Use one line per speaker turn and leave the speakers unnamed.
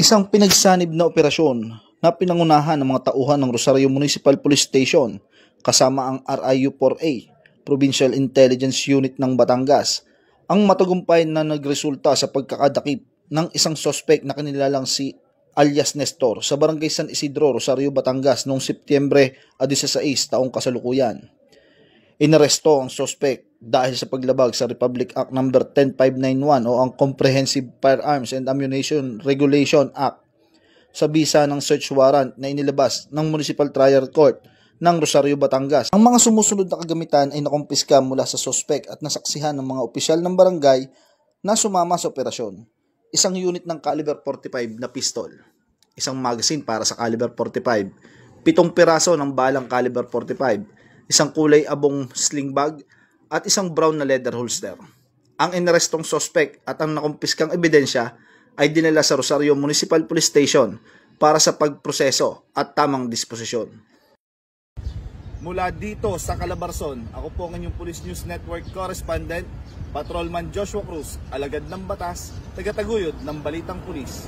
Isang pinagsanib na operasyon na pinangunahan ng mga tauhan ng Rosario Municipal Police Station kasama ang RIU-4A, Provincial Intelligence Unit ng Batangas, ang matagumpay na nagresulta sa pagkakadakip ng isang sospek na kinilalang si alias Nestor sa Barangay San Isidro, Rosario, Batangas noong Setyembre 16 taong kasalukuyan. Inaresto ang sospek dahil sa paglabag sa Republic Act No. 10591 o ang Comprehensive Firearms and Ammunition Regulation Act sa bisa ng search warrant na inilabas ng Municipal Trial Court ng Rosario, Batangas. Ang mga sumusunod na kagamitan ay nakumpiska mula sa sospek at nasaksihan ng mga opisyal ng barangay na sumama sa operasyon. Isang unit ng caliber 45 na pistol, isang magazine para sa caliber 45, 7 piraso ng balang caliber 45, isang kulay abong sling bag at isang brown na leather holster. Ang inarestong sospek at ang nakumpiskang ebidensya ay dinala sa Rosario Municipal Police Station para sa pagproseso at tamang disposisyon. Mula dito sa Calabarzon, ako po ang inyong Police News Network correspondent, Patrolman Joshua Cruz, alagad ng batas, tagataguyod ng Balitang Pulis.